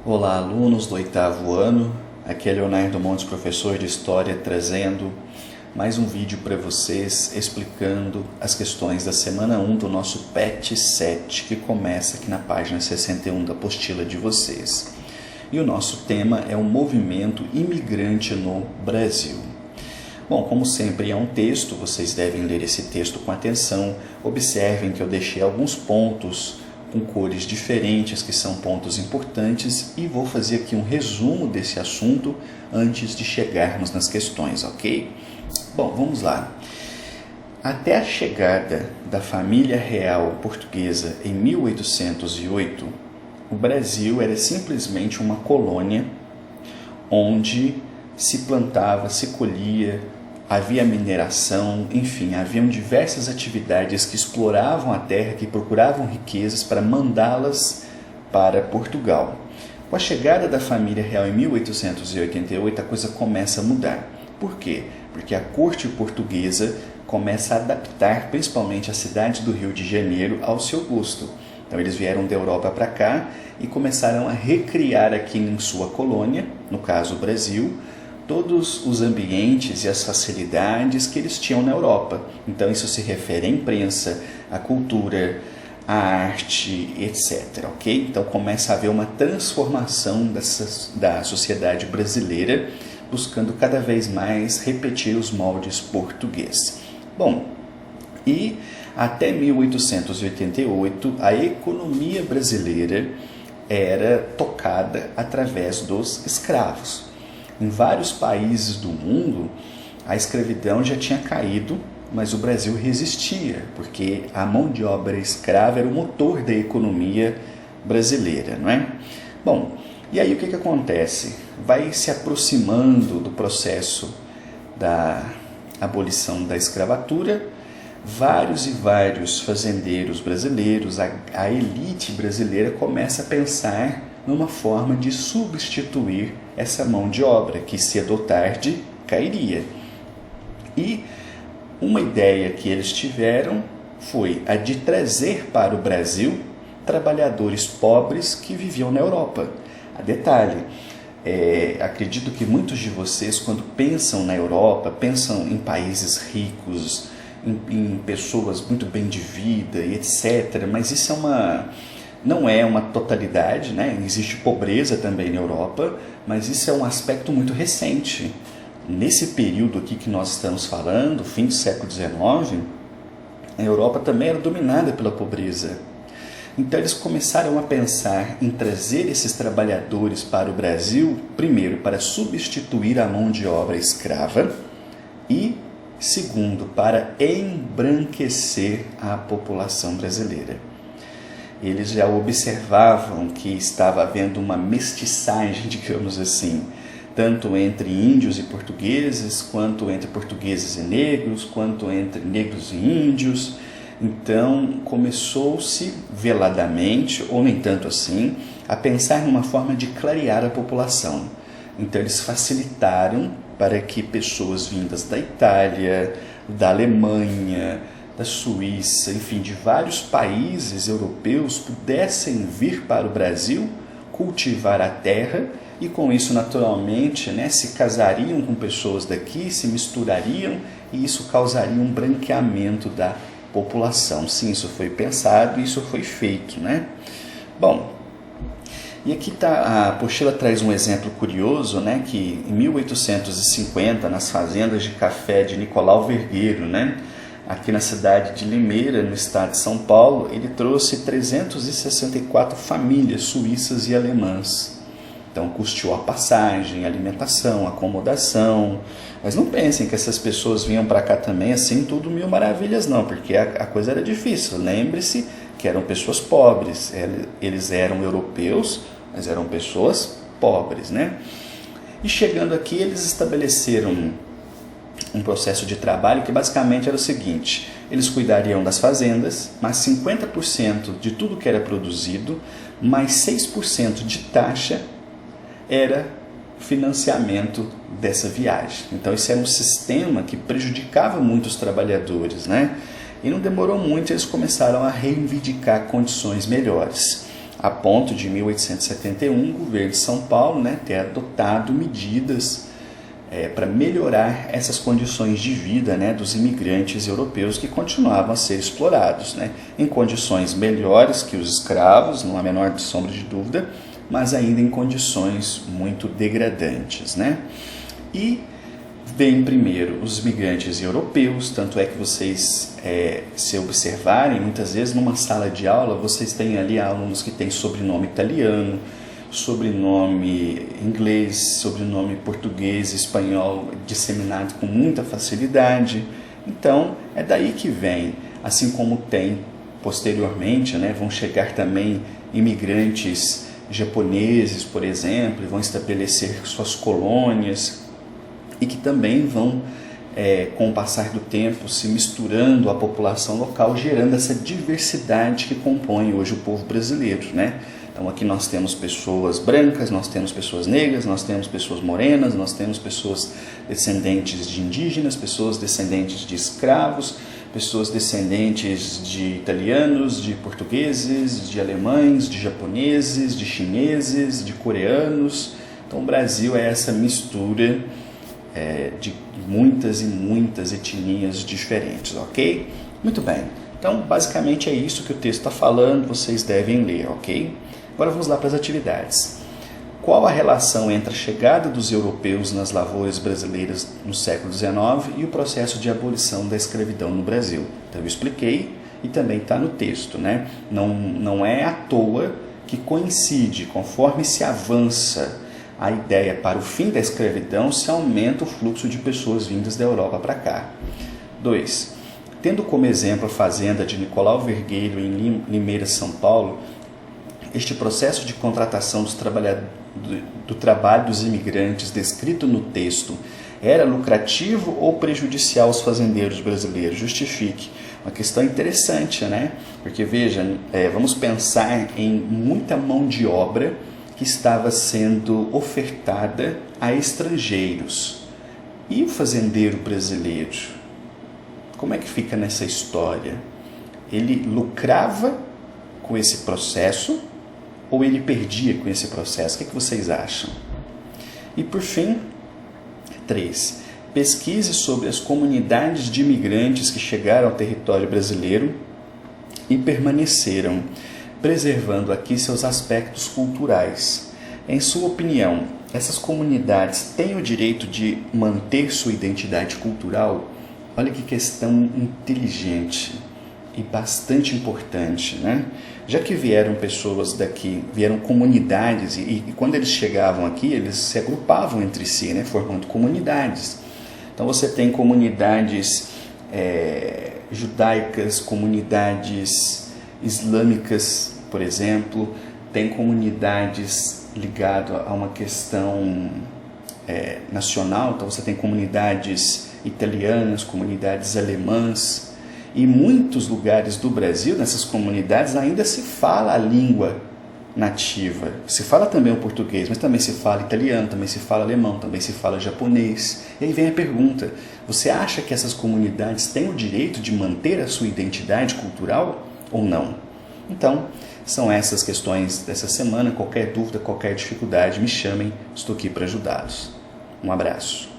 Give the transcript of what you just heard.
Olá, alunos do oitavo ano. Aqui é Leonardo Montes, professor de História, trazendo mais um vídeo para vocês explicando as questões da semana 1 do nosso PET 7, que começa aqui na página 61 da apostila de vocês. E o nosso tema é o movimento imigrante no Brasil. Bom, como sempre é um texto, vocês devem ler esse texto com atenção. Observem que eu deixei alguns pontos com cores diferentes, que são pontos importantes, e vou fazer aqui um resumo desse assunto antes de chegarmos nas questões, ok? Bom, vamos lá. Até a chegada da família real portuguesa em 1808, o Brasil era simplesmente uma colônia onde se plantava, se colhia, havia mineração, enfim, haviam diversas atividades que exploravam a terra, que procuravam riquezas para mandá-las para Portugal. Com a chegada da família real em 1888, a coisa começa a mudar. Por quê? Porque a corte portuguesa começa a adaptar principalmente a cidade do Rio de Janeiro ao seu gosto. Então eles vieram da Europa para cá e começaram a recriar aqui em sua colônia, no caso o Brasil, todos os ambientes e as facilidades que eles tinham na Europa. Então isso se refere à imprensa, à cultura, à arte, etc. Ok? Então começa a haver uma transformação da sociedade brasileira, buscando cada vez mais repetir os moldes portugueses. Bom, e até 1888 a economia brasileira era tocada através dos escravos. Em vários países do mundo, a escravidão já tinha caído, mas o Brasil resistia, porque a mão de obra escrava era o motor da economia brasileira, não é? Bom, e aí o que acontece? Vai se aproximando do processo da abolição da escravatura, vários e vários fazendeiros brasileiros, a elite brasileira começa a pensar numa forma de substituir essa mão de obra, que cedo ou tarde cairia. E uma ideia que eles tiveram foi a de trazer para o Brasil trabalhadores pobres que viviam na Europa. A detalhe, acredito que muitos de vocês, quando pensam na Europa, pensam em países ricos, em pessoas muito bem de vida e etc. Mas isso não é uma totalidade, né? Existe pobreza também na Europa, mas isso é um aspecto muito recente. Nesse período aqui que nós estamos falando, fim do século XIX, a Europa também era dominada pela pobreza. Então eles começaram a pensar em trazer esses trabalhadores para o Brasil, primeiro para substituir a mão de obra escrava e, segundo, para embranquecer a população brasileira. Eles já observavam que estava havendo uma mestiçagem, digamos assim, tanto entre índios e portugueses, quanto entre portugueses e negros, quanto entre negros e índios. Então começou-se veladamente, ou nem tanto assim, a pensar numa forma de clarear a população. Então eles facilitaram para que pessoas vindas da Itália, da Alemanha, da Suíça, enfim, de vários países europeus pudessem vir para o Brasil, cultivar a terra e com isso naturalmente, se casariam com pessoas daqui, se misturariam e isso causaria um branqueamento da população. Sim, isso foi pensado e isso foi feito, né? Bom, e aqui a apostila traz um exemplo curioso, que em 1850, nas fazendas de café de Nicolau Vergueiro, aqui na cidade de Limeira, no estado de São Paulo, ele trouxe 364 famílias suíças e alemãs. Então, custeou a passagem, a alimentação, a acomodação. Mas não pensem que essas pessoas vinham para cá também assim, tudo mil maravilhas, não, porque a coisa era difícil. Lembre-se que eram pessoas pobres. Eles eram europeus, mas eram pessoas pobres, E chegando aqui, eles estabeleceram um processo de trabalho que basicamente era o seguinte: eles cuidariam das fazendas, mas 50% de tudo que era produzido, mais 6% de taxa era financiamento dessa viagem. Então esse era um sistema que prejudicava muito os trabalhadores, E não demorou muito, eles começaram a reivindicar condições melhores. a ponto de, em 1871, o governo de São Paulo, né, ter adotado medidas para melhorar essas condições de vida, né, dos imigrantes europeus que continuavam a ser explorados, né, em condições melhores que os escravos, não há a menor sombra de dúvida, mas ainda em condições muito degradantes, né? E vem primeiro os imigrantes europeus, tanto é que vocês, se observarem, muitas vezes numa sala de aula, vocês têm ali alunos que têm sobrenome italiano, sobrenome inglês, sobrenome português, espanhol, disseminado com muita facilidade. Então, é daí que vem, assim como tem posteriormente, né, vão chegar também imigrantes japoneses, por exemplo, e vão estabelecer suas colônias, e que também vão, com o passar do tempo, se misturando à população local, gerando essa diversidade que compõe hoje o povo brasileiro, né? Então aqui nós temos pessoas brancas, nós temos pessoas negras, nós temos pessoas morenas, nós temos pessoas descendentes de indígenas, pessoas descendentes de escravos, pessoas descendentes de italianos, de portugueses, de alemães, de japoneses, de chineses, de coreanos. Então o Brasil é essa mistura de muitas e muitas etnias diferentes, ok? Muito bem, então basicamente é isso que o texto está falando, vocês devem ler, ok? Agora vamos lá para as atividades. Qual a relação entre a chegada dos europeus nas lavouras brasileiras no século XIX e o processo de abolição da escravidão no Brasil? Então eu expliquei e também está no texto, né? Não é à toa que coincide, conforme se avança a ideia para o fim da escravidão, se aumenta o fluxo de pessoas vindas da Europa para cá. 2. Tendo como exemplo a fazenda de Nicolau Vergueiro em Limeira, São Paulo, este processo de contratação do trabalho dos imigrantes descrito no texto era lucrativo ou prejudicial aos fazendeiros brasileiros? Justifique. Uma questão interessante, né? Porque, veja, vamos pensar em muita mão de obra que estava sendo ofertada a estrangeiros. E o fazendeiro brasileiro? Como é que fica nessa história? Ele lucrava com esse processo ou ele perdia com esse processo? O que vocês acham? E por fim, 3. Pesquise sobre as comunidades de imigrantes que chegaram ao território brasileiro e permaneceram, preservando aqui seus aspectos culturais. Em sua opinião, essas comunidades têm o direito de manter sua identidade cultural? Olha que questão inteligente e bastante importante, né? Já que vieram pessoas daqui, vieram comunidades, e quando eles chegavam aqui, eles se agrupavam entre si, né, formando comunidades. Então você tem comunidades judaicas, comunidades islâmicas, por exemplo, tem comunidades ligadas a uma questão nacional, então você tem comunidades italianas, comunidades alemãs, e em muitos lugares do Brasil, nessas comunidades, ainda se fala a língua nativa. Se fala também o português, mas também se fala italiano, também se fala alemão, também se fala japonês. E aí vem a pergunta, você acha que essas comunidades têm o direito de manter a sua identidade cultural ou não? Então, são essas questões dessa semana. Qualquer dúvida, qualquer dificuldade, me chamem, estou aqui para ajudá-los. Um abraço.